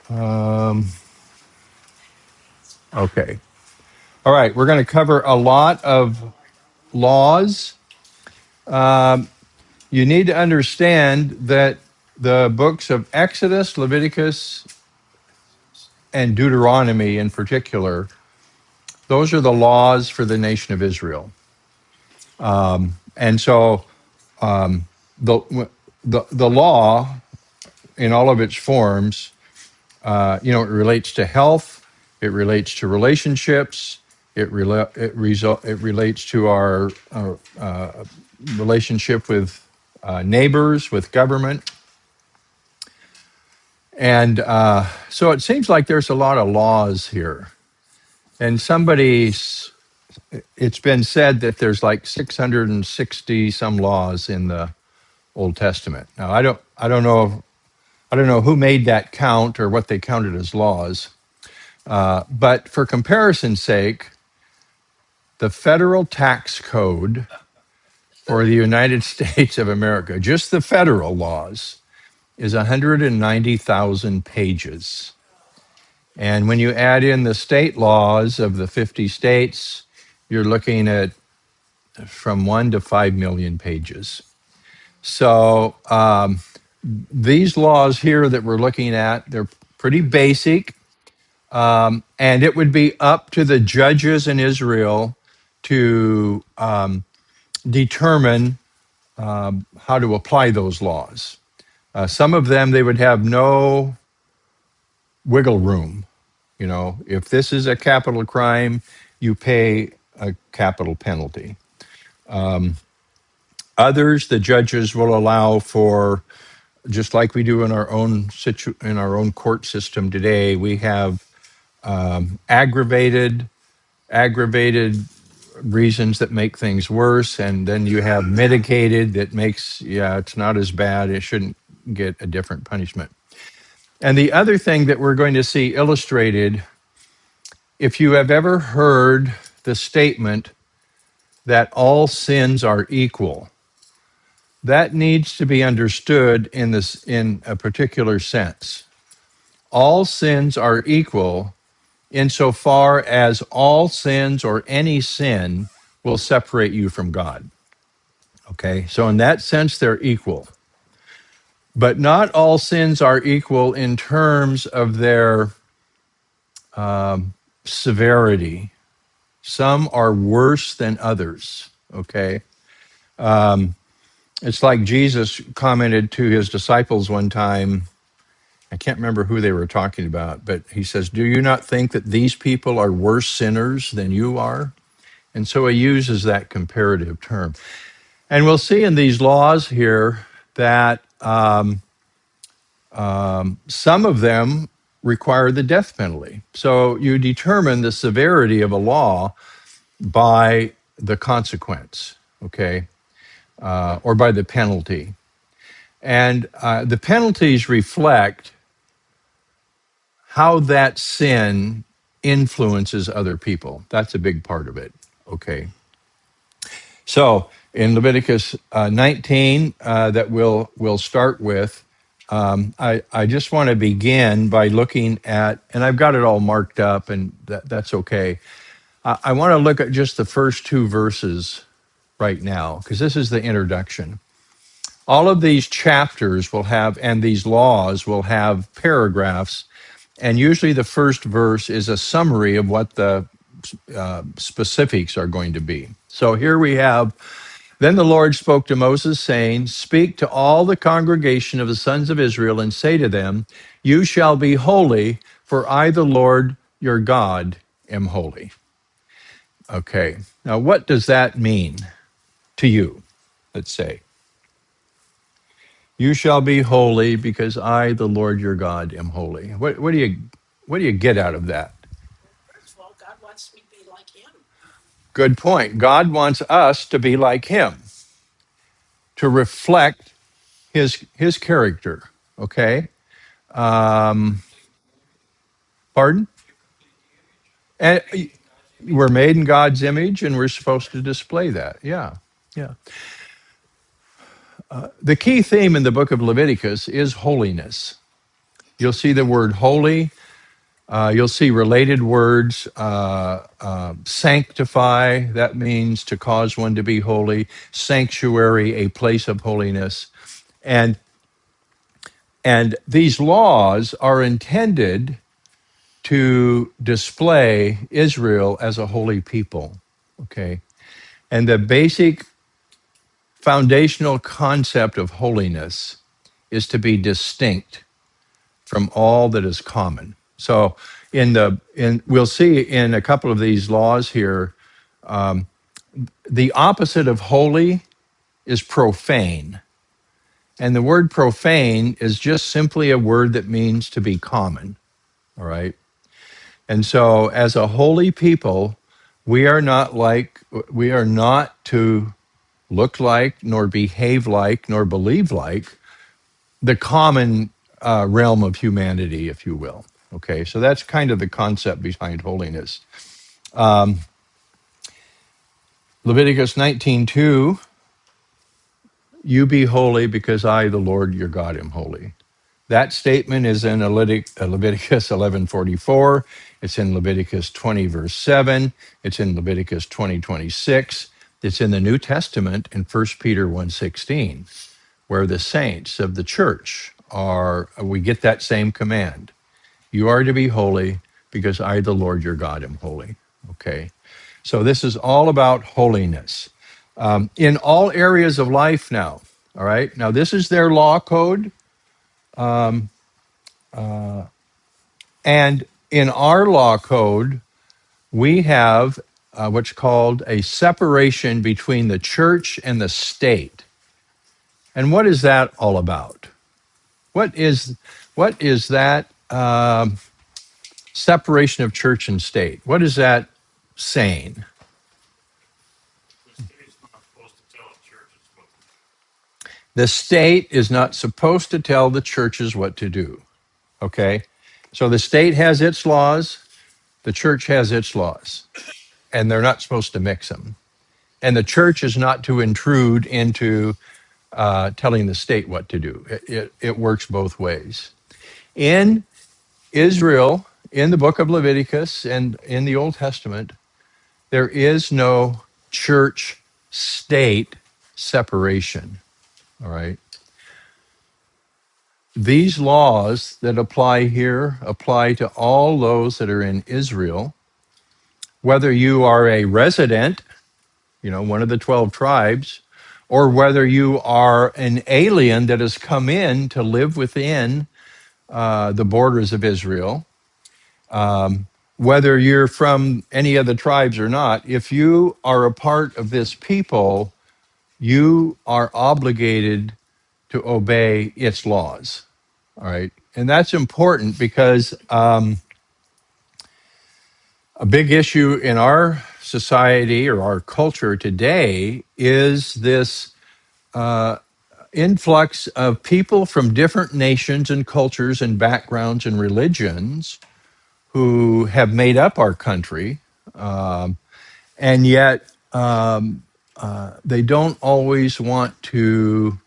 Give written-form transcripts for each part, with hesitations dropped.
Um, okay. All right. We're going to cover a lot of laws. Um, you need to understand that the books of Exodus, Leviticus, and Deuteronomy in particular, those are the laws for the nation of Israel. And so the, the law in all of its forms, it relates to health, it relates to relationships, it relates to our relationship with neighbors, with government. And so it seems like there's a lot of laws here. And it's been said that there's like 660 some laws in the Old Testament. Now I don't know who made that count or what they counted as laws. But for comparison's sake, the federal tax code for the United States of America, just the federal laws, is 190,000 pages. And when you add in the state laws of the 50 states, you're looking at from 1 to 5 million pages. So these laws here that we're looking at, they're pretty basic. And it would be up to the judges in Israel to determine how to apply those laws. Some of them, they would have no wiggle room. You know, if this is a capital crime, you pay a capital penalty. Others, the judges will allow for, just like we do in our own court system today, we have aggravated reasons that make things worse, and then you have mitigated that makes, it's not as bad, it shouldn't get a different punishment. And the other thing that we're going to see illustrated, if you have ever heard the statement that all sins are equal, that needs to be understood in a particular sense. All sins are equal insofar as all sins or any sin will separate you from God. Okay, so in that sense, they're equal. But not all sins are equal in terms of their severity. Some are worse than others. Okay, it's like Jesus commented to his disciples one time. I can't remember who they were talking about, but he says, "Do you not think that these people are worse sinners than you are?" And so he uses that comparative term. And we'll see in these laws here that some of them require the death penalty. So you determine the severity of a law by the consequence, okay, or by the penalty. And the penalties reflect how that sin influences other people. That's a big part of it, okay? So in Leviticus 19, that we'll start with, I just want to begin by looking at, and I've got it all marked up, and that's okay. I want to look at just the first two verses right now, because this is the introduction. All of these chapters will have, and these laws will have paragraphs, and usually the first verse is a summary of what the specifics are going to be. So here we have, then the Lord spoke to Moses, saying, "Speak to all the congregation of the sons of Israel and say to them, you shall be holy, for I, the Lord your God, am holy." Okay, now what does that mean to you? Let's say, you shall be holy because I, the Lord your God, am holy. What do you get out of that? First of all, God wants me to be like Him. Good point. God wants us to be like Him, to reflect His character. Okay. Um, Pardon? And we're made in God's image, and we're supposed to display that. Yeah, yeah. The key theme in the book of Leviticus is holiness. You'll see the word holy. You'll see related words, sanctify, that means to cause one to be holy, sanctuary, a place of holiness. And, and these laws are intended to display Israel as a holy people, okay? And the basic foundational concept of holiness is to be distinct from all that is common. So we'll see in a couple of these laws here, the opposite of holy is profane. And the word profane is just simply a word that means to be common. All right. And so as a holy people, we are not to look like, nor behave like, nor believe like the common realm of humanity, if you will. Okay, so that's kind of the concept behind holiness. Leviticus 19:2, you be holy because I, the Lord your God, am holy. That statement is in Leviticus 11:44. It's in Leviticus 20, verse 7. It's in Leviticus 20:26. It's in the New Testament in 1 Peter 1:16, where the saints of the church we get that same command. You are to be holy because I, the Lord your God, am holy. Okay. So this is all about holiness in all areas of life now. All right. Now, this is their law code. And in our law code, we have what's called a separation between the church and the state. And what is that all about? What is that separation of church and state? What is that saying? The state is not supposed to tell the churches what to do. Okay? So the state has its laws, the church has its laws, and they're not supposed to mix them. And the church is not to intrude into telling the state what to do. It works both ways. In Israel, in the book of Leviticus and in the Old Testament, there is no church state separation. All right. These laws that apply here apply to all those that are in Israel, whether you are a resident, one of the 12 tribes, or whether you are an alien that has come in to live within the borders of Israel, whether you're from any of the tribes or not, if you are a part of this people, you are obligated to obey its laws. All right. And that's important because a big issue in our society or our culture today is this influx of people from different nations and cultures and backgrounds and religions who have made up our country. And yet they don't always want to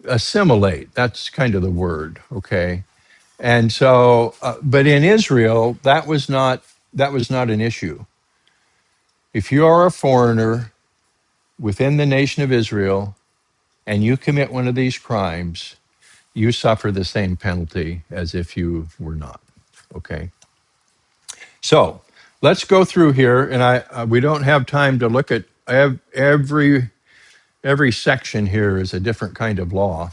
assimilate. That's kind of the word. Okay. And so, but in Israel, that was not an issue. If you are a foreigner within the nation of Israel and you commit one of these crimes, you suffer the same penalty as if you were not. Okay. So let's go through here, and we don't have time to look at every section here is a different kind of law,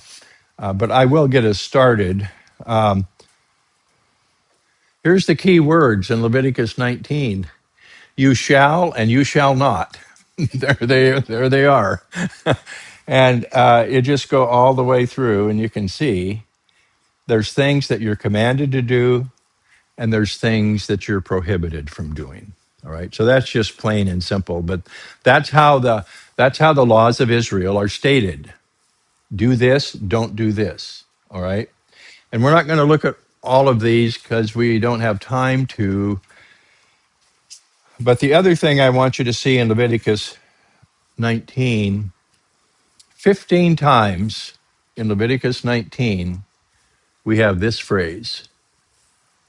but I will get us started. Here's the key words in Leviticus 19. You shall and you shall not. there they are. And you just go all the way through, and you can see there's things that you're commanded to do, and there's things that you're prohibited from doing. All right. So that's just plain and simple. But that's how the laws of Israel are stated. Do this, don't do this. All right. And we're not going to look at all of these because we don't have time to. But the other thing I want you to see in Leviticus 19, 15 times in Leviticus 19, we have this phrase,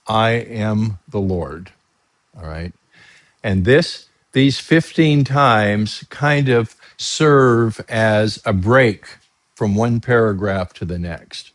I am the Lord. All right. And these 15 times kind of serve as a break from one paragraph to the next.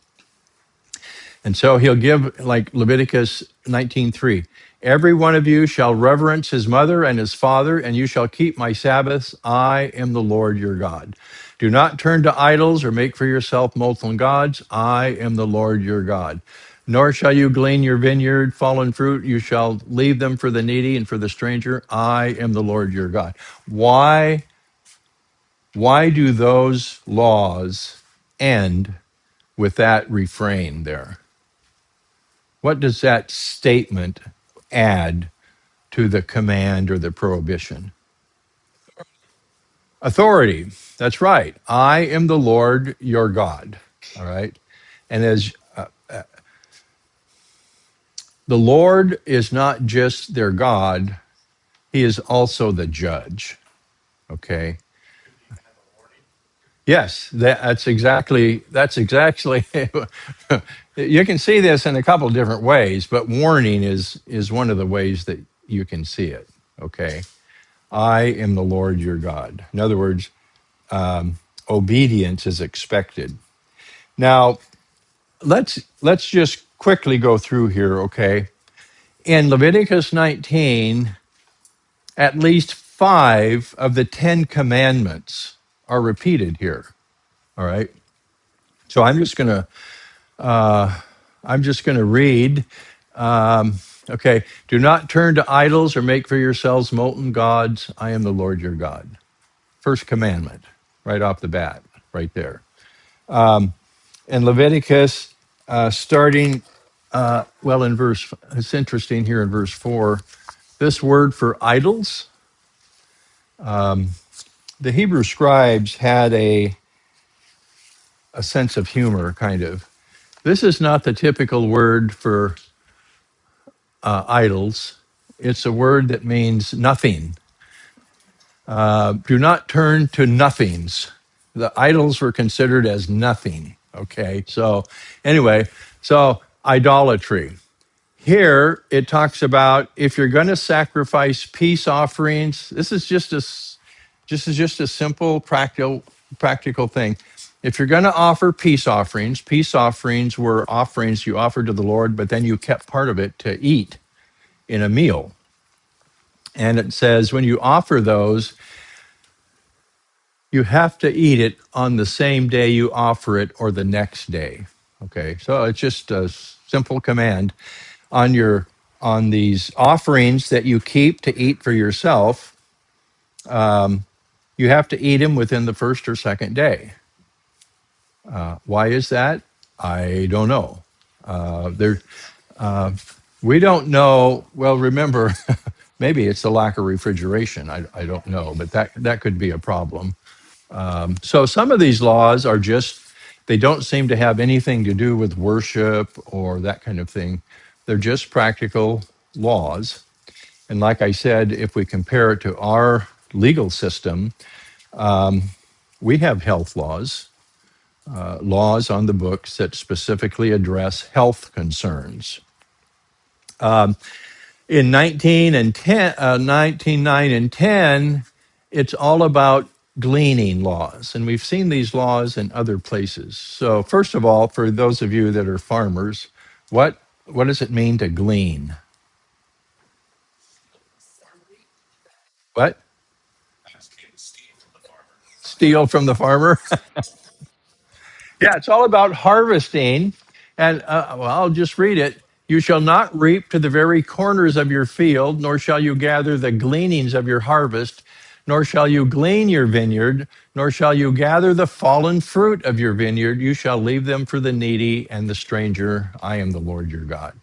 And so he'll give, like Leviticus 19:3, every one of you shall reverence his mother and his father, and you shall keep my Sabbaths. I am the Lord your God. Do not turn to idols or make for yourself molten gods. I am the Lord your God. Nor shall you glean your vineyard, fallen fruit. You shall leave them for the needy and for the stranger. I am the Lord your God. Why, why do those laws end with that refrain there? What does that statement add to the command or the prohibition? Authority. That's right. I am the Lord your God. All right. And as the Lord is not just their God, he is also the judge. Okay. Yes, that's exactly you can see this in a couple of different ways, but warning is one of the ways that you can see it. Okay. I am the Lord your God. In other words, obedience is expected. Now, let's just quickly go through here, okay? In Leviticus 19, at least 5 of the 10 commandments are repeated here. All right. So I'm just gonna read. Okay. Do not turn to idols or make for yourselves molten gods. I am the Lord your God. First commandment, right off the bat, right there. In Leviticus, starting, in it's interesting here in verse 4, this word for idols, the Hebrew scribes had a sense of humor, kind of. This is not the typical word for idols. It's a word that means nothing. Do not turn to nothings. The idols were considered as nothing. Okay. So, anyway, so idolatry. Here it talks about if you're going to sacrifice peace offerings. This is just a simple practical thing. If you're going to offer peace offerings were offerings you offered to the Lord, but then you kept part of it to eat in a meal. And it says when you offer those, you have to eat it on the same day you offer it or the next day. Okay, so it's just a simple command on your on these offerings that you keep to eat for yourself. You have to eat them within the first or second day. Why is that? I don't know. There, we don't know. Well, remember, maybe it's the lack of refrigeration. I don't know, but that could be a problem. So some of these laws are just, they don't seem to have anything to do with worship or that kind of thing. They're just practical laws. And like I said, if we compare it to our legal system, we have health laws, laws on the books that specifically address health concerns. In 19:9 and 10, it's all about gleaning laws. And we've seen these laws in other places. So first of all, for those of you that are farmers, what does it mean to glean? What? Steal from the farmer? Yeah, it's all about harvesting. And I'll just read it. You shall not reap to the very corners of your field, nor shall you gather the gleanings of your harvest, nor shall you glean your vineyard, nor shall you gather the fallen fruit of your vineyard. You shall leave them for the needy and the stranger. I am the Lord your God.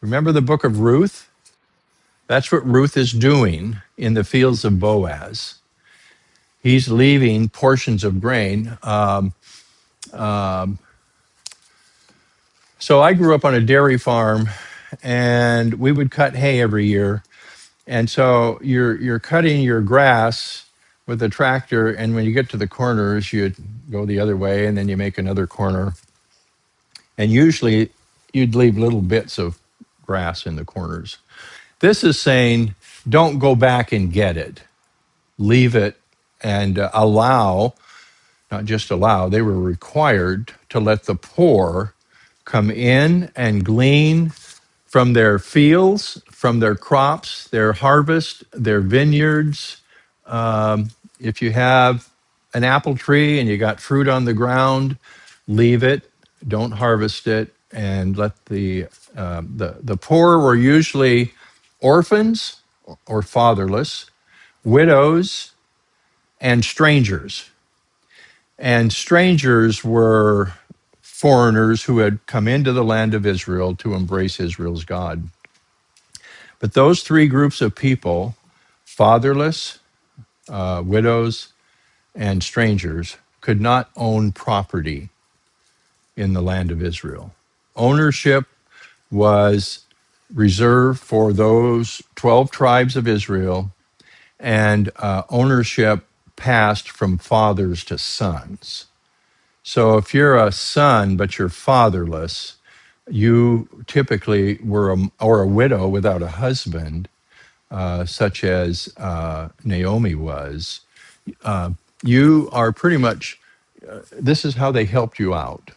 Remember the book of Ruth? That's what Ruth is doing in the fields of Boaz. He's leaving portions of grain. So I grew up on a dairy farm, and we would cut hay every year. And so you're cutting your grass with a tractor, and when you get to the corners, you go the other way, and then you make another corner, and usually you'd leave little bits of grass in the corners. This is saying, don't go back and get it. Leave it and allow, not just allow, they were required to let the poor come in and glean from their fields, from their crops, their harvest, their vineyards. If you have an apple tree and you got fruit on the ground, leave it. Don't harvest it, and let the poor were usually orphans or fatherless, widows, and strangers. And strangers were foreigners who had come into the land of Israel to embrace Israel's God. But those three groups of people, fatherless, widows, and strangers, could not own property in the land of Israel. Ownership was reserved for those 12 tribes of Israel, and ownership passed from fathers to sons. So if you're a son but you're fatherless, you typically were or a widow without a husband, such as Naomi was. You are pretty much, this is how they helped you out.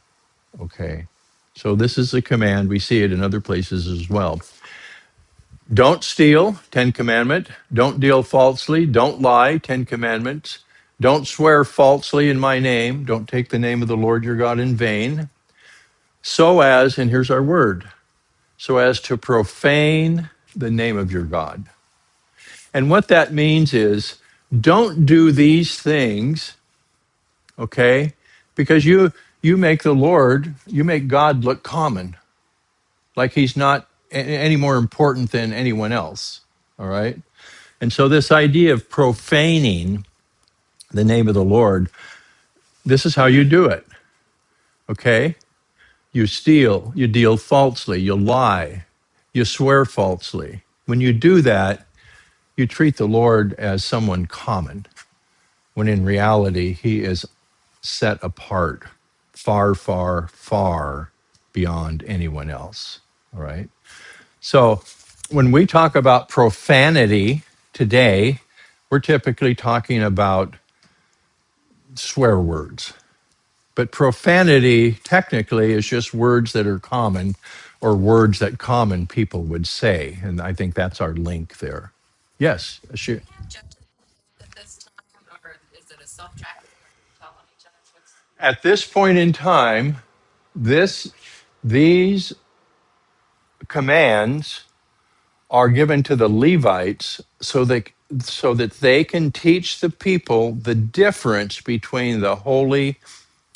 Okay. So this is a command. We see it in other places as well. Don't steal, 10 commandment. Don't deal falsely. Don't lie, 10 commandments. Don't swear falsely in my name. Don't take the name of the Lord your God in vain. So as, and here's our word, so as to profane the name of your God. And what that means is, don't do these things, okay? Because you make the Lord, you make God look common, like he's not any more important than anyone else, all right? And so this idea of profaning the name of the Lord, this is how you do it, okay? You steal, you deal falsely, you lie, you swear falsely. When you do that, you treat the Lord as someone common, when in reality, he is set apart, far, far, far beyond anyone else. All right. So when we talk about profanity today, we're typically talking about swear words. But profanity technically is just words that are common or words that common people would say. And I think that's our link there. Yes, sure. At this point in time, this these commands are given to the Levites so that they can teach the people the difference between the holy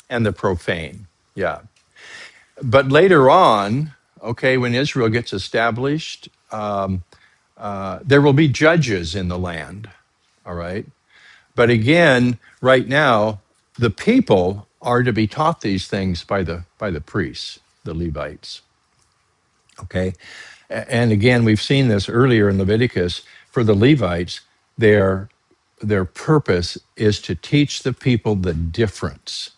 and the profane. Yeah. But later on, okay, when Israel gets established, there will be judges in the land. All right. But again, right now, the people are to be taught these things by the priests, the Levites. Okay. And again, we've seen this earlier in Leviticus. For the Levites, their purpose is to teach the people the difference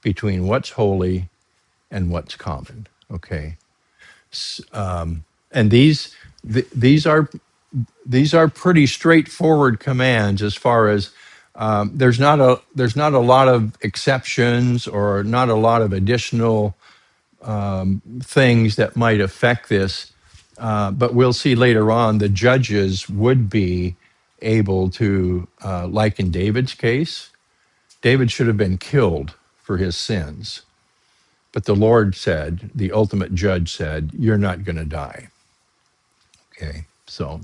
between what's holy and what's common. Okay. And these are pretty straightforward commands as far as there's not a lot of exceptions or not a lot of additional things that might affect this. But we'll see later on the judges would be able to, like in David's case, David should have been killed for his sins. But the Lord said, the ultimate judge said, you're not going to die. Okay, so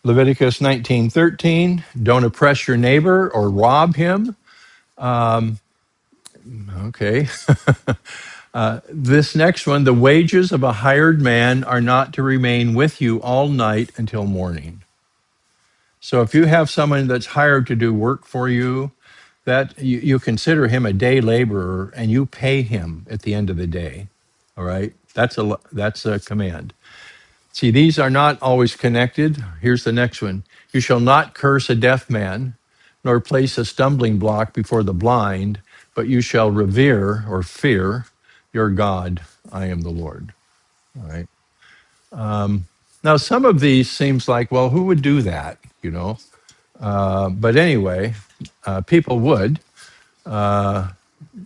Leviticus 19:13, don't oppress your neighbor or rob him. Okay. This next one, the wages of a hired man are not to remain with you all night until morning. So if you have someone that's hired to do work for you, that you consider him a day laborer and you pay him at the end of the day. All right? That's a command. See, these are not always connected. Here's the next one. You shall not curse a deaf man, nor place a stumbling block before the blind, but you shall revere or fear your God. I am the Lord. All right. Now, some of these seems like, well, who would do that? But anyway, people would,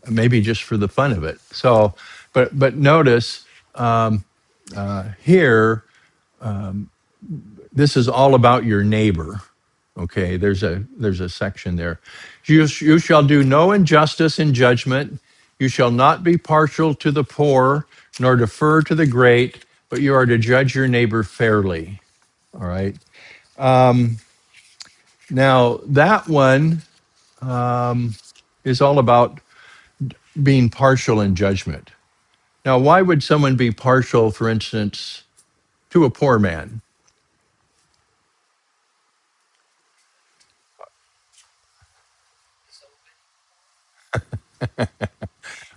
maybe just for the fun of it. So, but notice here, this is all about your neighbor. Okay, there's a section there. You shall do no injustice in judgment. You shall not be partial to the poor, nor defer to the great, but you are to judge your neighbor fairly. All right. Now that one is all about being partial in judgment. Now, why would someone be partial, for instance, to a poor man?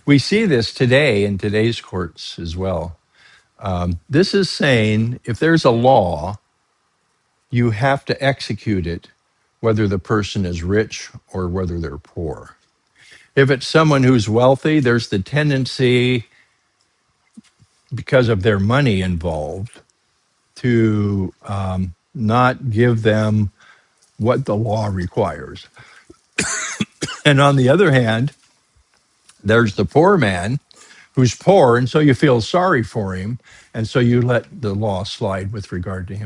We see this today in today's courts as well. This is saying if there's a law, you have to execute it, whether the person is rich or whether they're poor. If it's someone who's wealthy, there's the tendency, because of their money involved, to not give them what the law requires. And on the other hand, there's the poor man who's poor, and so you feel sorry for him, and so you let the law slide with regard to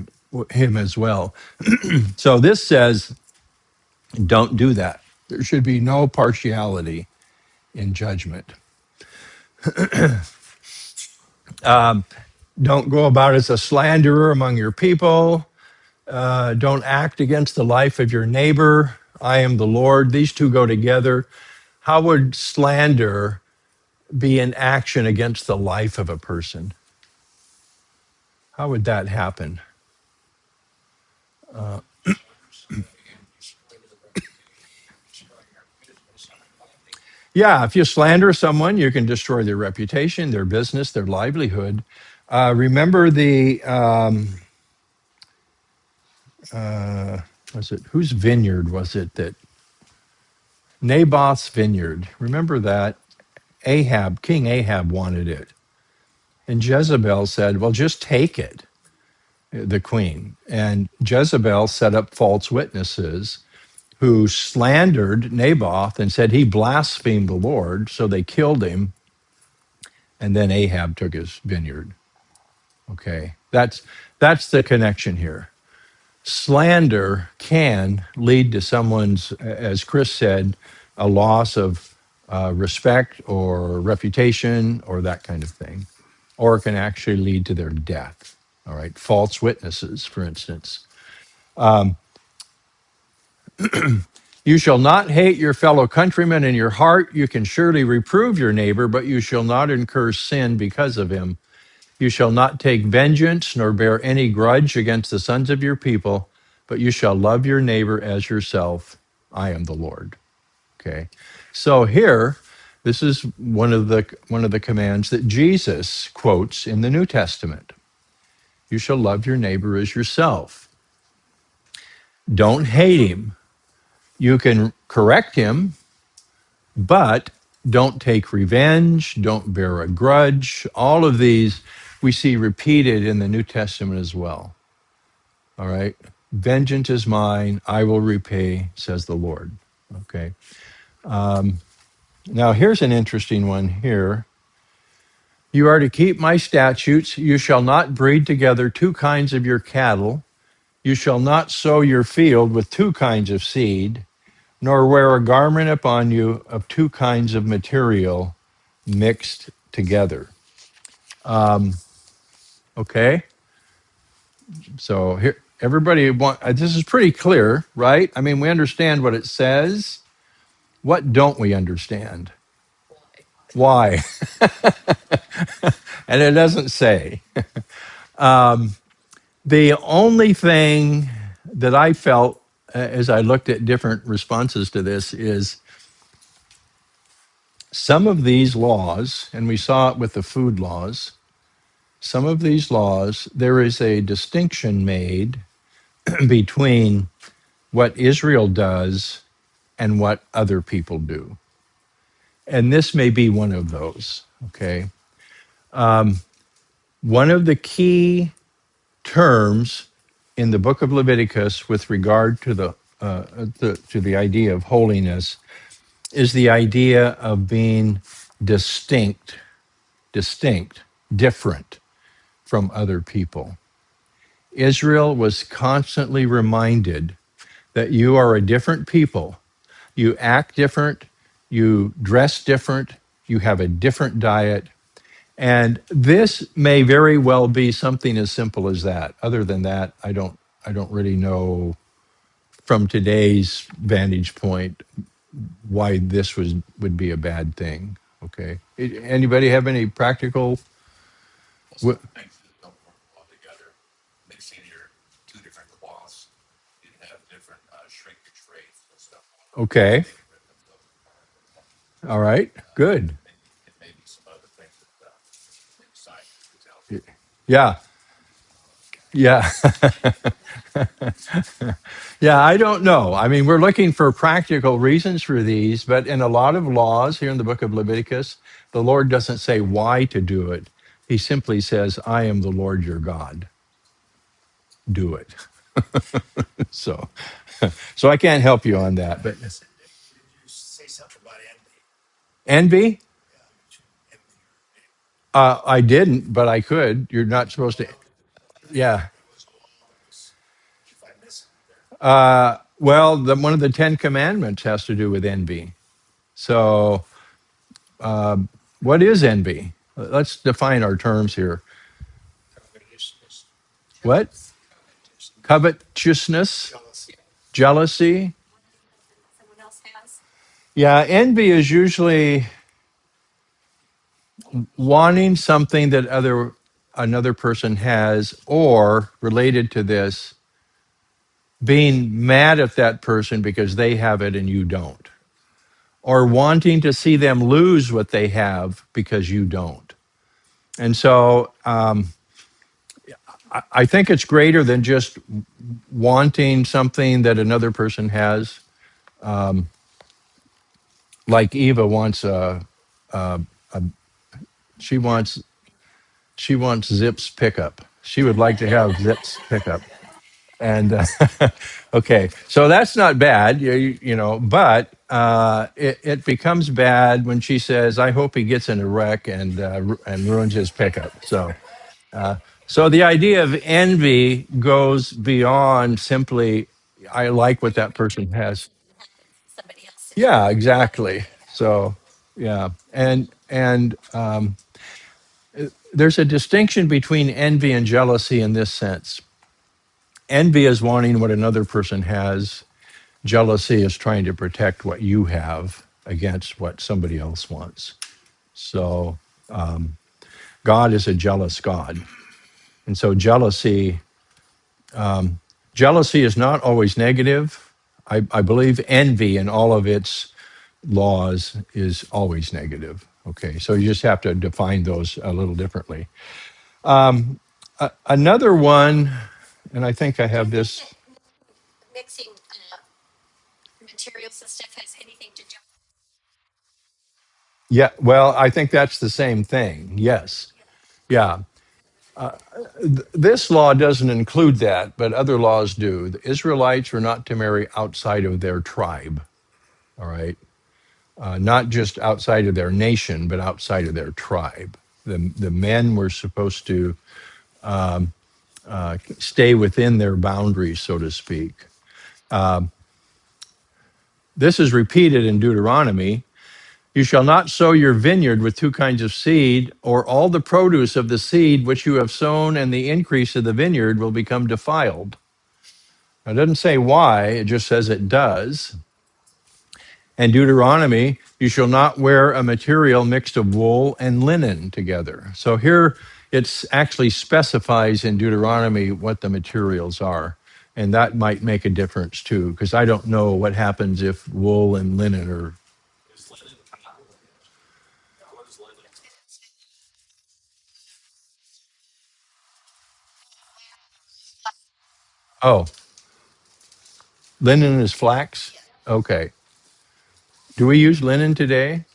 him as well. So this says, don't do that. There should be no partiality in judgment. Don't go about as a slanderer among your people. Don't act against the life of your neighbor. I am the Lord. These two go together. How would slander be an action against the life of a person? How would that happen? Yeah, if you slander someone, you can destroy their reputation, their business, their livelihood. Remember was it, whose vineyard was it that, Naboth's vineyard. Remember that? King Ahab wanted it. And Jezebel said, well, just take it, the queen. And Jezebel set up false witnesses who slandered Naboth and said he blasphemed the Lord. So they killed him. And then Ahab took his vineyard. Okay. That's the connection here. Slander can lead to someone's, as Chris said, a loss of respect or reputation or that kind of thing, or it can actually lead to their death. All right, false witnesses, for instance. You shall not hate your fellow countrymen in your heart. You can surely reprove your neighbor, but you shall not incur sin because of him. You shall not take vengeance nor bear any grudge against the sons of your people, but you shall love your neighbor as yourself. I am the Lord. Okay. So here, this is one of the commands that Jesus quotes in the New Testament. You shall love your neighbor as yourself. Don't hate him. You can correct him, but don't take revenge, don't bear a grudge. All of these we see repeated in the New Testament as well. All right. Vengeance is mine, I will repay, says the Lord. Okay. Now, here's an interesting one here. You are to keep my statutes. You shall not breed together two kinds of your cattle. You shall not sow your field with two kinds of seed, nor wear a garment upon you of two kinds of material mixed together. Okay, so here, everybody this is pretty clear, right? I mean, we understand what it says. What don't we understand? Why? And it doesn't say. The only thing that I felt as I looked at different responses to this is some of these laws, and we saw it with the food laws, some of these laws, there is a distinction made between what Israel does and what other people do. And this may be one of those. Okay. One of the key terms in the book of Leviticus with regard to the idea of holiness is the idea of being distinct, distinct, different from other people. Israel was constantly reminded that you are a different people. You act different, you dress different, you have a different diet. And this may very well be something as simple as that. Other than that, I don't really know from today's vantage point why this would be a bad thing. Okay. Anybody have any practical? wh- Okay. All right. Good. Yeah. Yeah. Yeah, I don't know. I mean, we're looking for practical reasons for these, but in a lot of laws here in the book of Leviticus, the Lord doesn't say why to do it. He simply says, I am the Lord your God. Do it. So, so I can't help you on that. But envy? I didn't, but I could. You're not supposed to. Yeah. Well, one of the Ten Commandments has to do with envy. So, what is envy? Let's define our terms here. What? Covetousness, jealousy. Yeah, envy is usually wanting something that another person has, or related to this, being mad at that person because they have it and you don't, or wanting to see them lose what they have because you don't. And so I think it's greater than just wanting something that another person has. Like Eva wants she wants she wants Zip's pickup. She would like to have Zip's pickup. And okay, so that's not bad, but it becomes bad when she says, "I hope he gets in a wreck and ruins his pickup." So the idea of envy goes beyond simply, "I like what that person has." Yeah, exactly. So yeah, and there's a distinction between envy and jealousy in this sense. Envy is wanting what another person has. Jealousy is trying to protect what you have against what somebody else wants. So God is a jealous God. And so jealousy is not always negative. I believe envy in all of its laws is always negative. Okay, so you just have to define those a little differently. Another one, and I think I have this. Yeah, well, I think that's the same thing. Yes. Yeah. This law doesn't include that, but other laws do. The Israelites were not to marry outside of their tribe, all right? Not just outside of their nation, but outside of their tribe. The men were supposed to stay within their boundaries, so to speak. This is repeated in Deuteronomy. You shall not sow your vineyard with two kinds of seed, or all the produce of the seed which you have sown and the increase of the vineyard will become defiled. Now, it doesn't say why, it just says it does. And Deuteronomy, you shall not wear a material mixed of wool and linen together. So here it's actually specifies in Deuteronomy what the materials are. And that might make a difference too, because I don't know what happens if wool and linen are. Oh. Linen is flax? Okay. Do we use linen today?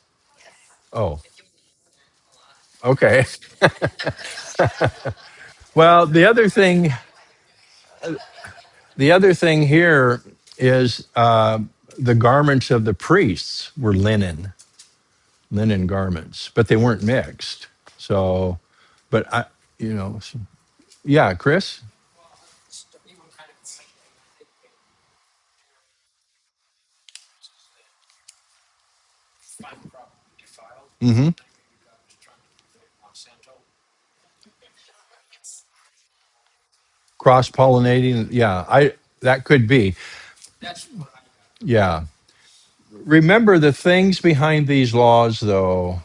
Oh, okay. Well, the other thing here is the garments of the priests were linen garments, but they weren't mixed. So, but I, you know, yeah, Chris. Hmm. Cross pollinating. Yeah, I that could be. Yeah. Remember the things behind these laws, though,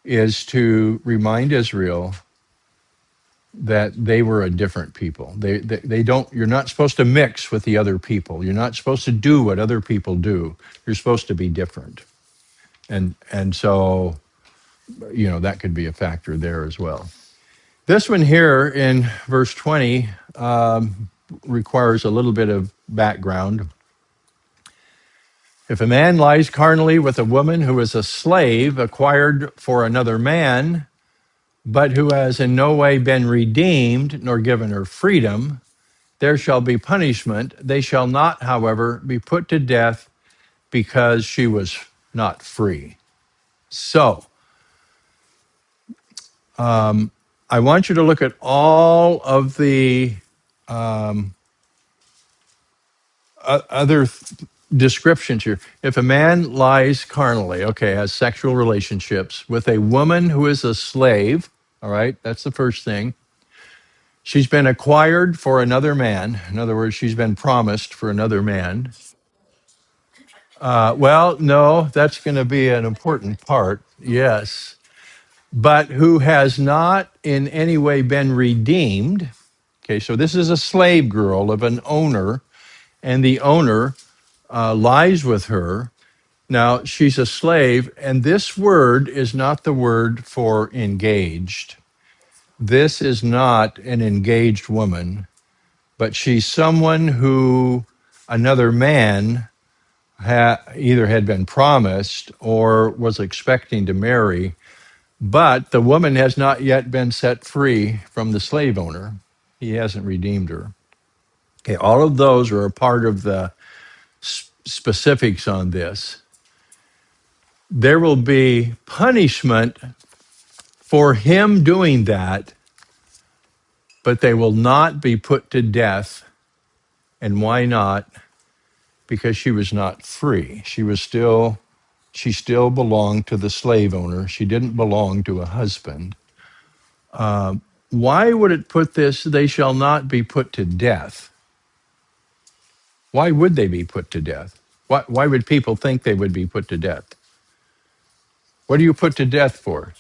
is to remind Israel that they were a different people. They don't. You're not supposed to mix with the other people. You're not supposed to do what other people do. You're supposed to be different. And so that could be a factor there as well. This one here in verse 20 requires a little bit of background. If a man lies carnally with a woman who is a slave acquired for another man, but who has in no way been redeemed nor given her freedom, there shall be punishment. They shall not, however, be put to death because she was not free. So, I want you to look at all of the other descriptions here. If a man lies carnally, okay, has sexual relationships with a woman who is a slave, all right, that's the first thing. She's been acquired for another man. In other words, she's been promised for another man. Well, no, that's going to be an important part, yes. But who has not in any way been redeemed. Okay, so this is a slave girl of an owner, and the owner lies with her. Now, she's a slave, and this word is not the word for engaged. This is not an engaged woman, but she's someone who another man either had been promised or was expecting to marry, but the woman has not yet been set free from the slave owner. He hasn't redeemed her. Okay, all of those are a part of the specifics on this. There will be punishment for him doing that, but they will not be put to death. And why not? Because she was not free. She still belonged to the slave owner. She didn't belong to a husband. Why would it put this, they shall not be put to death? Why would they be put to death? Why would people think they would be put to death? What are you put to death for?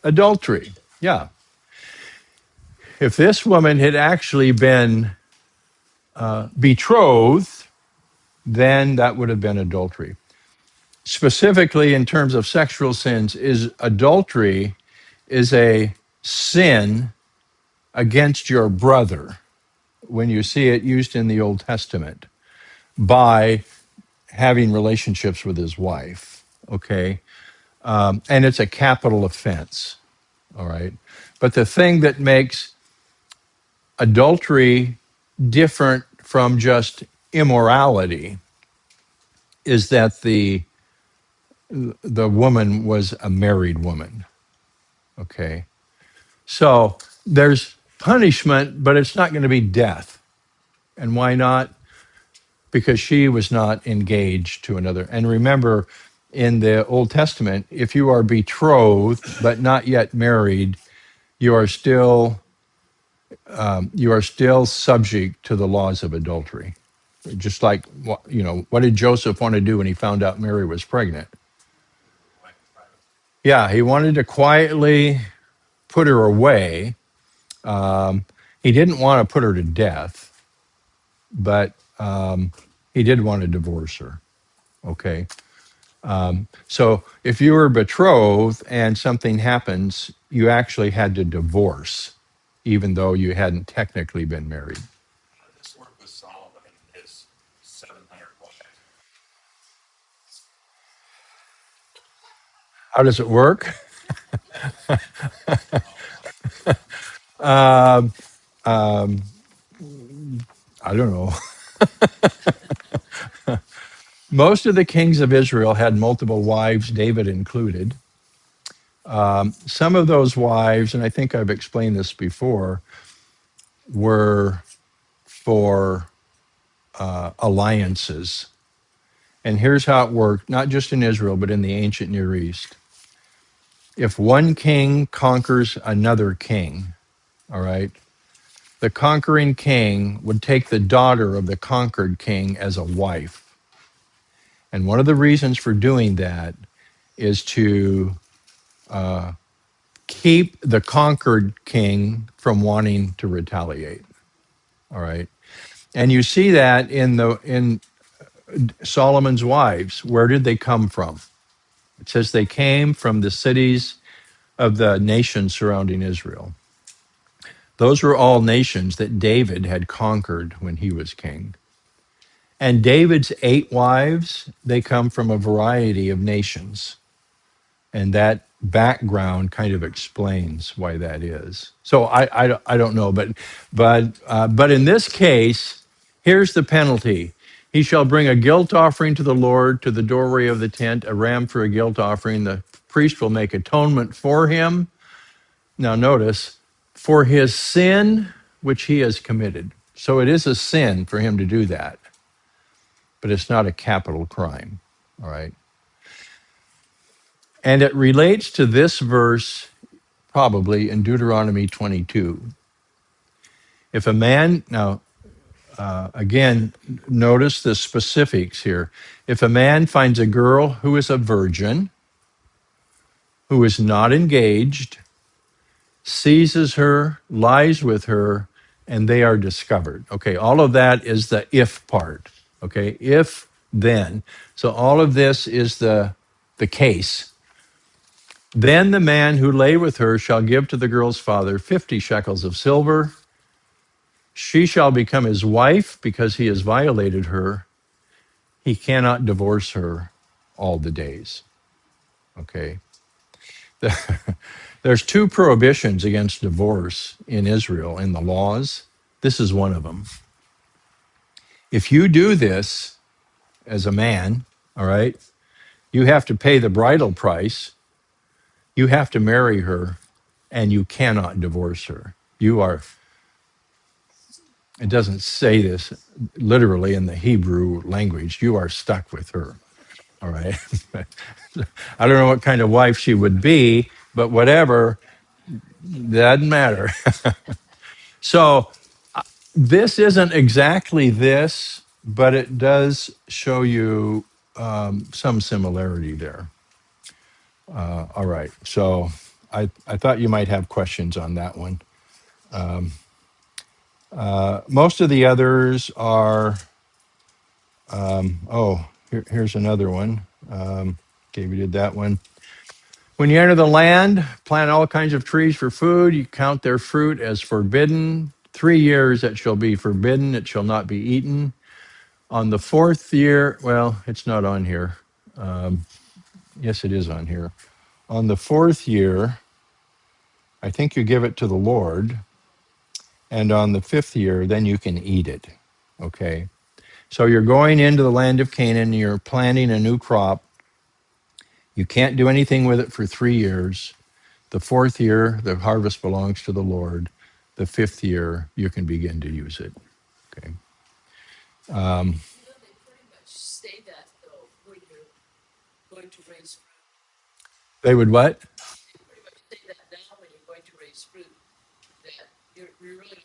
Adultery. Yeah. If this woman had actually been betrothed, then that would have been adultery. Specifically, in terms of sexual sins, is adultery is a sin against your brother when you see it used in the Old Testament by having relationships with his wife. Okay. And it's a capital offense. All right. But the thing that makes adultery different from just immorality is that the woman was a married woman. Okay. So there's punishment, but it's not going to be death. And why not? Because she was not engaged to another. And remember, in the Old Testament, if you are betrothed but not yet married, you are still subject to the laws of adultery. Just like what did Joseph want to do when he found out Mary was pregnant? Yeah, he wanted to quietly put her away. He didn't want to put her to death, but he did want to divorce her. Okay. So if you were betrothed and something happens, you actually had to divorce, even though you hadn't technically been married. How does it work? Um, um, I don't know. Most of the kings of Israel had multiple wives, David included. Some of those wives, and I think I've explained this before, were for alliances. And here's how it worked, not just in Israel, but in the ancient Near East. If one king conquers another king, all right, the conquering king would take the daughter of the conquered king as a wife. And one of the reasons for doing that is to keep the conquered king from wanting to retaliate. All right. And you see that in Solomon's wives. Where did they come from? It says they came from the cities of the nations surrounding Israel. Those were all nations that David had conquered when he was king. And David's 8 wives, they come from a variety of nations. And that background kind of explains why that is. So I don't know, but in this case, here's the penalty. He shall bring a guilt offering to the Lord to the doorway of the tent, a ram for a guilt offering. The priest will make atonement for him. Now notice, for his sin which he has committed. So it is a sin for him to do that, but it's not a capital crime. All right. And it relates to this verse probably in Deuteronomy 22. If a man, now again, notice the specifics here. If a man finds a girl who is a virgin, who is not engaged, seizes her, lies with her, and they are discovered. Okay, all of that is the if part. Okay, if then. So all of this is the case. Then the man who lay with her shall give to the girl's father 50 shekels of silver. She shall become his wife because he has violated her. He cannot divorce her all the days. Okay. There's 2 prohibitions against divorce in Israel in the laws. This is one of them. If you do this as a man, all right, you have to pay the bridal price, you have to marry her, and you cannot divorce her. You are, it doesn't say this literally in the Hebrew language, you are stuck with her. All right. I don't know what kind of wife she would be, but whatever, doesn't matter. So this isn't exactly this, but it does show you some similarity there. All right. So I thought you might have questions on that one. Most of the others are, here's another one. Okay, we did that one. When you enter the land, plant all kinds of trees for food. You count their fruit as forbidden. 3 years it shall be forbidden. It shall not be eaten. On the 4th year, well, it's not on here. Yes, it is on here. On the 4th year, I think you give it to the Lord. And on the 5th year, then you can eat it. Okay. So you're going into the land of Canaan, you're planting a new crop. You can't do anything with it for 3 years. The 4th year, the harvest belongs to the Lord. The 5th year, you can begin to use it. Okay. You know, they pretty much say that though when you're going to raise fruit. They would what? They pretty much say that now when you're going to raise fruit, that you're really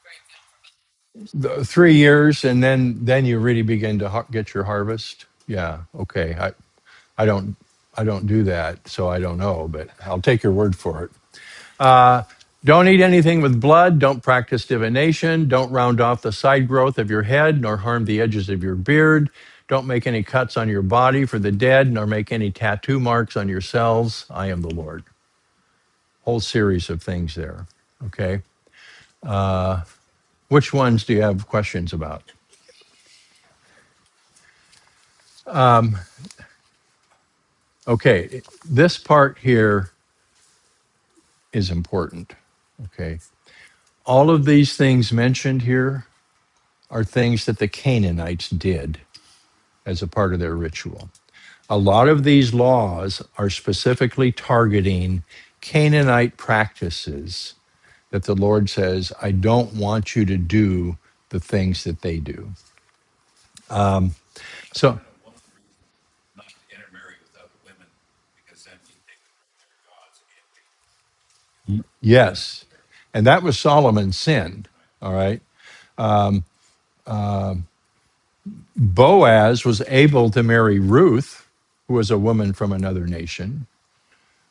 crank out for about. The 3 years, and then you really begin to get your harvest. Yeah. Okay. I don't do that, so I don't know, but I'll take your word for it. Uh, don't eat anything with blood. Don't practice divination. Don't round off the side growth of your head, nor harm the edges of your beard. Don't make any cuts on your body for the dead, nor make any tattoo marks on yourselves. I am the Lord. Whole series of things there. Okay. Which ones do you have questions about? Okay, this part here is important. Okay. All of these things mentioned here are things that the Canaanites did as a part of their ritual. A lot of these laws are specifically targeting Canaanite practices that the Lord says, I don't want you to do the things that they do. Um, so, yes. And that was Solomon's sin. All right. Um, uh, Boaz was able to marry Ruth, who was a woman from another nation,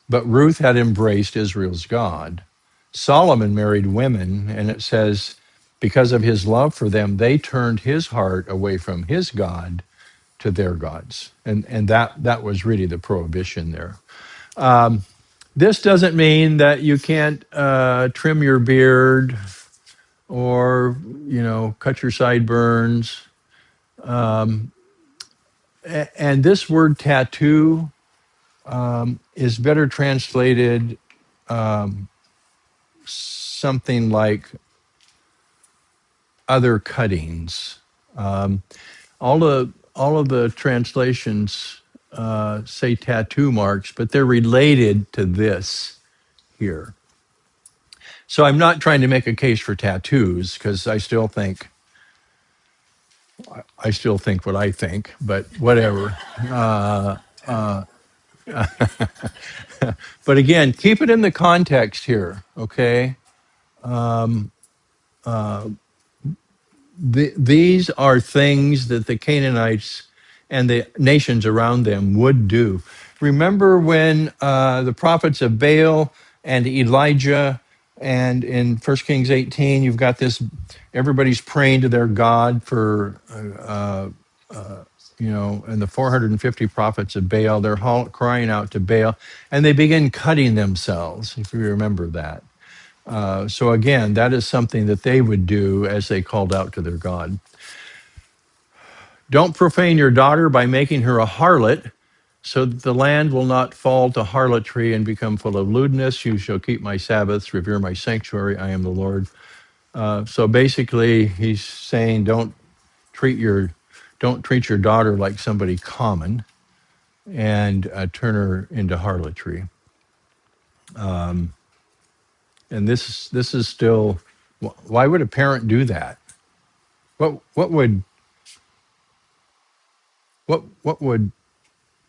but Ruth had embraced Israel's God. Solomon married women, and it says, because of his love for them, they turned his heart away from his God to their gods. And that was really the prohibition there. This doesn't mean that you can't trim your beard or, cut your sideburns. And this word tattoo is better translated something like other cuttings. Um, all of the translations say tattoo marks, but they're related to this here. So I'm not trying to make a case for tattoos because I still think what I think, but whatever. But again, keep it in the context here, okay? These are things that the Canaanites and the nations around them would do. Remember when the prophets of Baal and Elijah, and in 1 Kings 18, you've got this, everybody's praying to their God for, and the 450 prophets of Baal, they're crying out to Baal, and they begin cutting themselves, if you remember that. So again, that is something that they would do as they called out to their God. Don't profane your daughter by making her a harlot, so that the land will not fall to harlotry and become full of lewdness. You shall keep my Sabbaths, revere my sanctuary. I am the Lord. So basically, he's saying don't treat your daughter like somebody common and turn her into harlotry. And this is still. Why would a parent do that? What would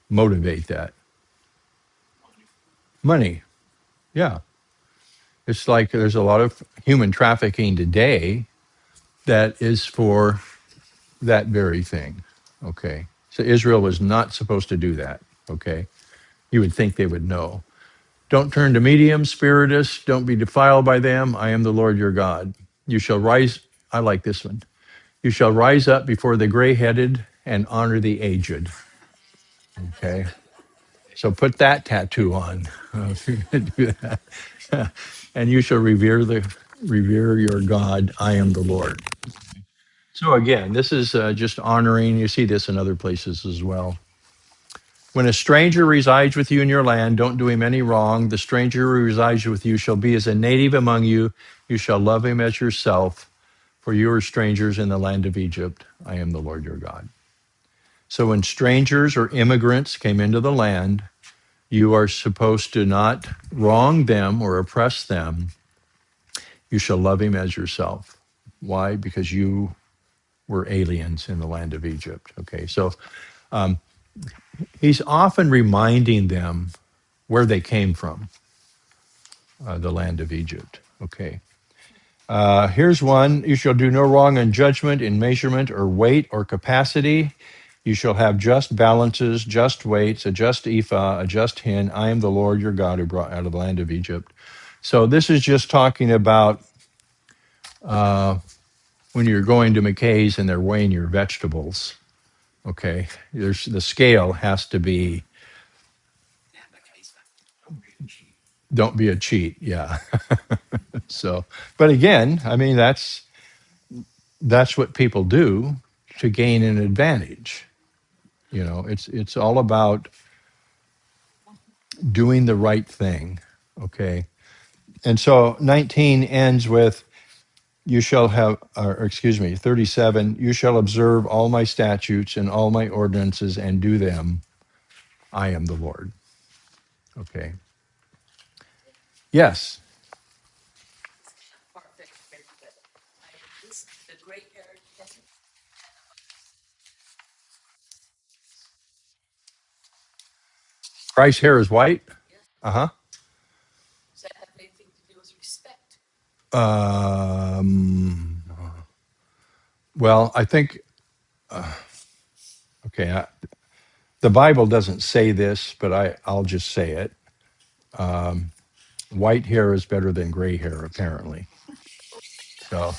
motivate that? Money. Yeah. It's like there's a lot of human trafficking today that is for that very thing. Okay. So Israel was not supposed to do that. Okay. You would think they would know. Don't turn to mediums, spiritists. Don't be defiled by them. I am the Lord your God. You shall rise. I like this one. You shall rise up before the gray headed and honor the aged. Okay. So put that tattoo on if you're going to do that. And you shall revere your God. I am the Lord. So again, this is just honoring. You see this in other places as well. When a stranger resides with you in your land, don't do him any wrong. The stranger who resides with you shall be as a native among you. You shall love him as yourself, for you are strangers in the land of Egypt. I am the Lord your God. So when strangers or immigrants came into the land, you are supposed to not wrong them or oppress them. You shall love him as yourself. Why? Because you were aliens in the land of Egypt. Okay, so he's often reminding them where they came from, the land of Egypt. Okay. Here's one. You shall do no wrong in judgment, in measurement, or weight, or capacity. You shall have just balances, just weights, a just ephah, a just hin. I am the Lord your God who brought out of the land of Egypt. So this is just talking about when you're going to McKay's and they're weighing your vegetables. Okay, the scale has to be. Don't be a cheat. Yeah. So, but again, I mean that's what people do to gain an advantage. It's all about doing the right thing. Okay. And so 19 ends with, you shall have, or excuse me, 37, you shall observe all my statutes and all my ordinances and do them. I am the Lord. Okay. Yes. Far fetched, maybe, but this the gray haired peasant. Christ's hair is white. Yes. Uh huh. Does that have anything to do with respect? Um, well, I think, okay, the Bible doesn't say this, but I'll just say it. Um, White hair is better than gray hair, apparently. So,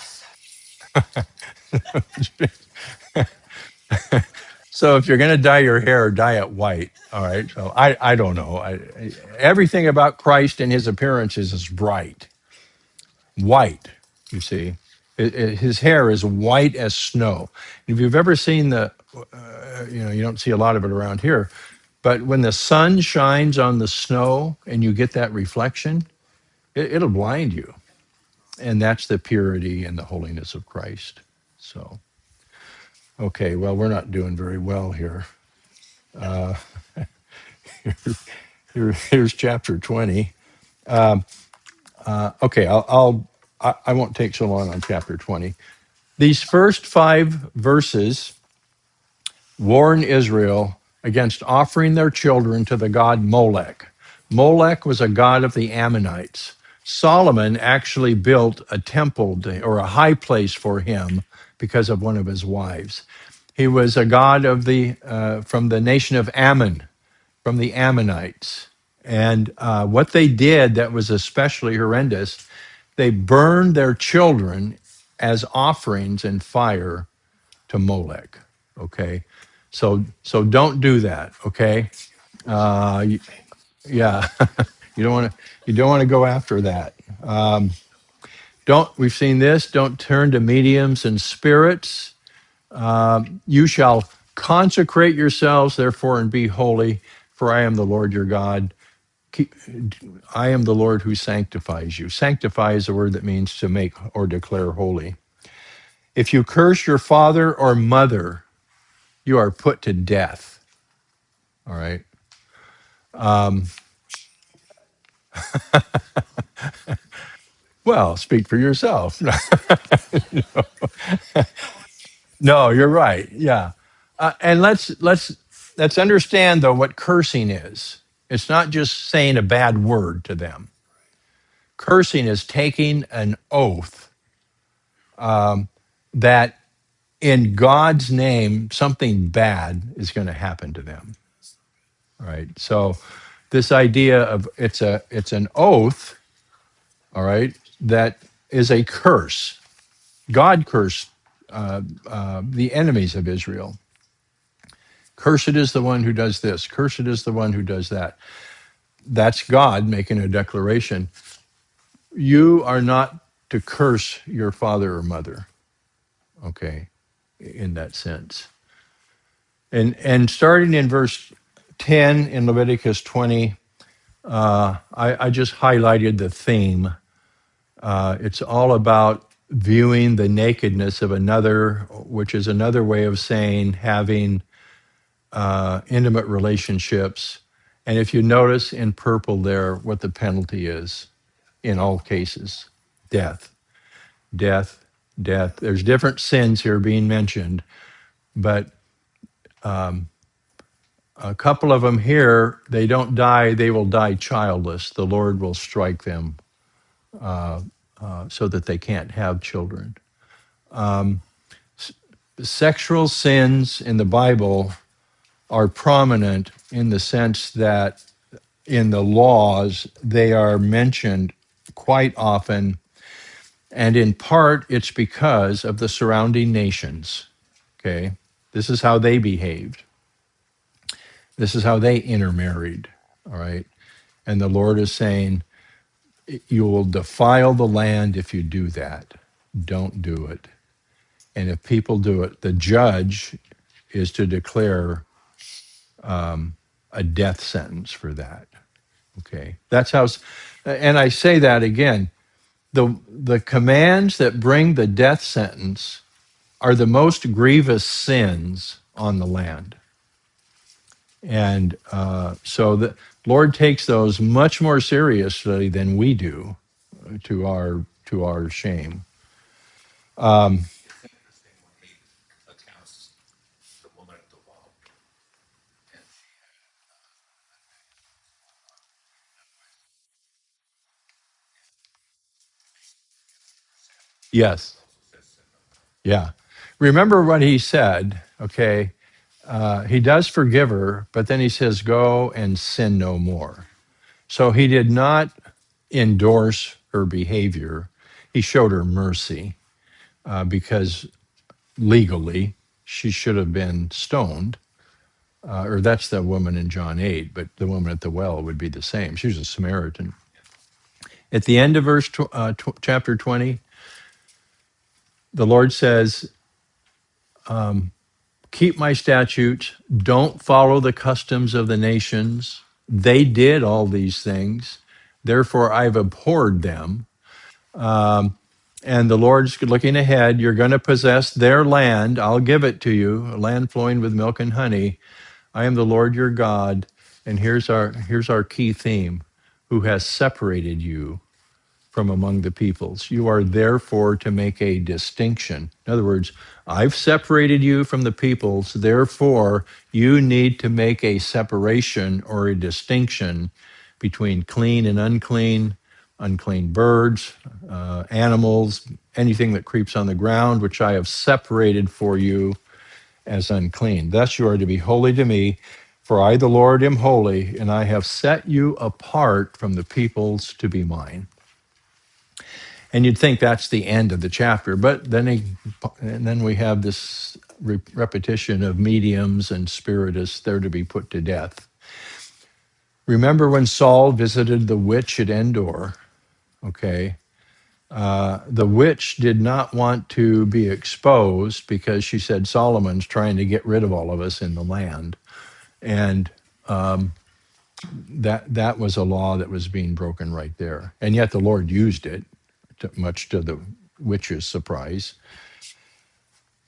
so if you're going to dye your hair, dye it white. All right. So I don't know. Everything about Christ and his appearances is bright, white. You see, his hair is white as snow. If you've ever seen you don't see a lot of it around here, but when the sun shines on the snow and you get that reflection, it'll blind you. And that's the purity and the holiness of Christ. So, okay, well, we're not doing very well here. Uh, here's chapter 20. Um, okay, I won't take so long on chapter 20. These first 5 verses warn Israel against offering their children to the god Molech. Molech was a god of the Ammonites. Solomon actually built a temple or a high place for him because of one of his wives. He was a god of from the nation of Ammon, from the Ammonites. And what they did that was especially horrendous, they burned their children as offerings in fire to Molech. Okay, so don't do that. Okay, y- yeah, you don't want to go after that. Um, don't we've seen this? Don't turn to mediums and spirits. You shall consecrate yourselves, therefore, and be holy, for I am the Lord your God. Keep, I am the Lord who sanctifies you. Sanctify is a word that means to make or declare holy. If you curse your father or mother, you are put to death. All right. Um, well, speak for yourself. No, you're right. Yeah, and let's understand though what cursing is. It's not just saying a bad word to them. Cursing is taking an oath that in God's name something bad is going to happen to them. All right. So this idea of it's an oath. All right, that is a curse. God cursed the enemies of Israel. Cursed is the one who does this. Cursed is the one who does that. That's God making a declaration. You are not to curse your father or mother, okay, in that sense. And starting in verse 10 in Leviticus 20, I just highlighted the theme. It's all about viewing the nakedness of another, which is another way of saying having intimate relationships. And if you notice in purple there what the penalty is in all cases, death, death, death. There's different sins here being mentioned, but a couple of them here, they don't die, they will die childless. The Lord will strike them so that they can't have children. Sexual sins in the Bible are prominent in the sense that in the laws, they are mentioned quite often. And in part, it's because of the surrounding nations. Okay. This is how they behaved. This is how they intermarried. All right. And the Lord is saying, you will defile the land if you do that. Don't do it. And if people do it, the judge is to declare a death sentence for that. Okay, that's how. And I say that again. The commands that bring the death sentence are the most grievous sins on the land, and so the Lord takes those much more seriously than we do, to our shame. Um, yes, yeah. Remember what he said. Okay, he does forgive her, but then he says, "Go and sin no more." So he did not endorse her behavior. He showed her mercy, because legally she should have been stoned. Or that's the woman in John 8, but the woman at the well would be the same. She was a Samaritan. At the end of chapter 20, the Lord says, keep my statutes, don't follow the customs of the nations. They did all these things. Therefore, I've abhorred them. Um, and the Lord's looking ahead. You're going to possess their land. I'll give it to you, a land flowing with milk and honey. I am the Lord your God. And here's our key theme: who has separated you from among the peoples. You are therefore to make a distinction. In other words, I've separated you from the peoples, therefore, you need to make a separation or a distinction between clean and unclean, unclean birds, animals, anything that creeps on the ground, which I have separated for you as unclean. Thus you are to be holy to me, for I, the Lord, am holy, and I have set you apart from the peoples to be mine. And you'd think that's the end of the chapter, but then we have this repetition of mediums and spiritists. They're to be put to death. Remember when Saul visited the witch at Endor? Okay, the witch did not want to be exposed because she said Solomon's trying to get rid of all of us in the land, and that was a law that was being broken right there. And yet the Lord used it, much to the witch's surprise.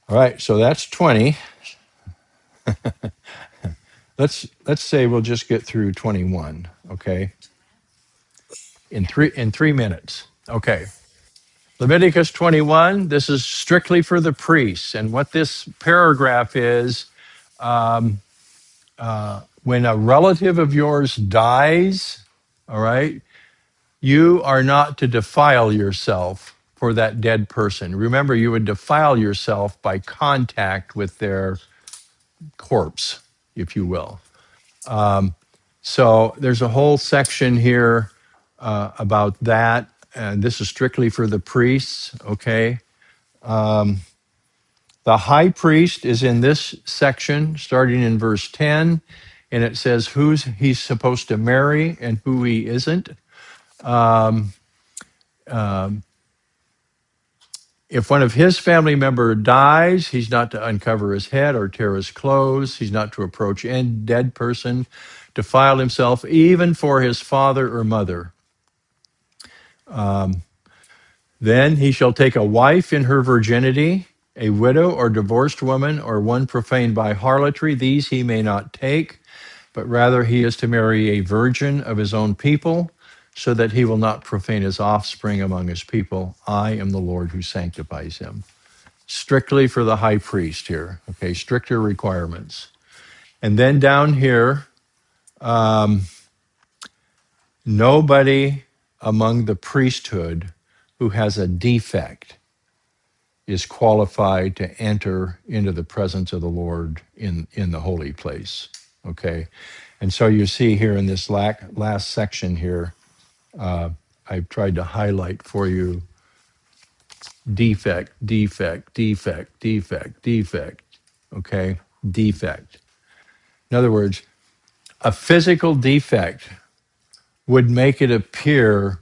All right, so that's 20. Let's say we'll just get through 21, okay? In 3 minutes. Okay. Leviticus 21, this is strictly for the priests. And what this paragraph is, when a relative of yours dies, all right, you are not to defile yourself for that dead person. Remember, you would defile yourself by contact with their corpse, if you will. So there's a whole section here about that, and this is strictly for the priests. Okay, the high priest is in this section, starting in verse 10, and it says who's he's supposed to marry and who he isn't. Um, um, if one of his family member dies, he's not to uncover his head or tear his clothes. He's not to approach any dead person, defile himself, even for his father or mother. Then he shall take a wife in her virginity, a widow or divorced woman, or one profaned by harlotry. These he may not take, but rather he is to marry a virgin of his own people, so that he will not profane his offspring among his people. I am the Lord who sanctifies him. Strictly for the high priest here, okay, stricter requirements. And then down here, nobody among the priesthood who has a defect is qualified to enter into the presence of the Lord in the holy place. Okay. And so you see here in this last section here, I've tried to highlight for you defect, defect, defect, defect, defect. Okay. Defect. In other words, a physical defect would make it appear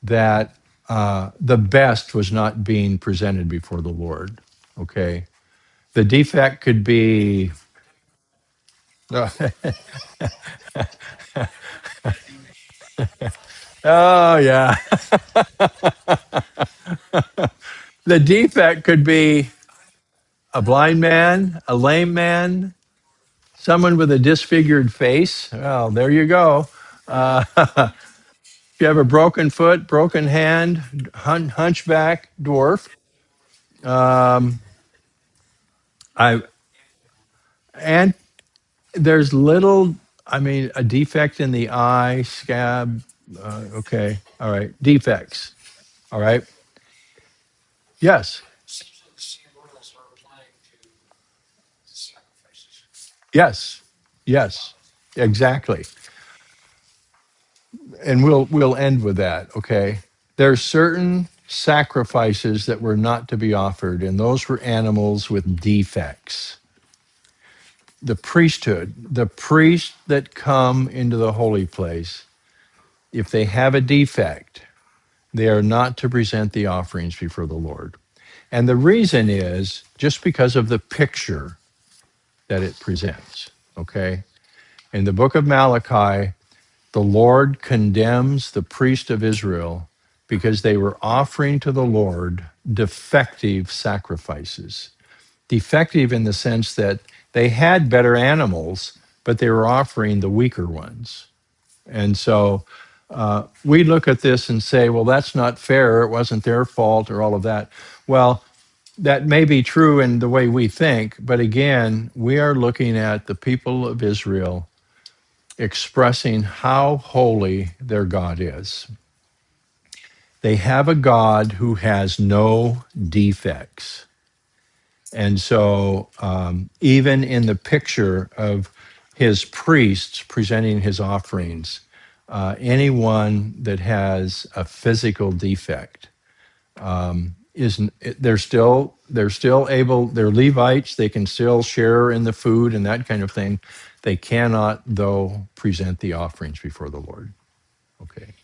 that the best was not being presented before the Lord. Okay. The defect could be, Oh, yeah. The defect could be a blind man, a lame man, someone with a disfigured face. Well, there you go. If you have a broken foot, broken hand, hunchback, dwarf, um, I and there's little. I mean, a defect in the eye, scab. Okay, all right, defects. All right. Yes, Essentially, the same rules are applying to sacrifices. yes, yes, exactly. And we'll end with that. Okay. There's certain sacrifices that were not to be offered, and those were animals with defects. The priesthood, the priests that come into the holy place, if they have a defect, they are not to present the offerings before the Lord. And the reason is just because of the picture that it presents. Okay. In the book of Malachi, the Lord condemns the priest of Israel because they were offering to the Lord defective sacrifices. Defective in the sense that they had better animals, but they were offering the weaker ones. And so we look at this and say, well, that's not fair. It wasn't their fault or all of that. Well, that may be true in the way we think, but again, we are looking at the people of Israel expressing how holy their God is. They have a God who has no defects. And so, even in the picture of his priests presenting his offerings, anyone that has a physical defect isn't they're still able, they're Levites, they can still share in the food and that kind of thing. They cannot though present the offerings before the Lord. Okay.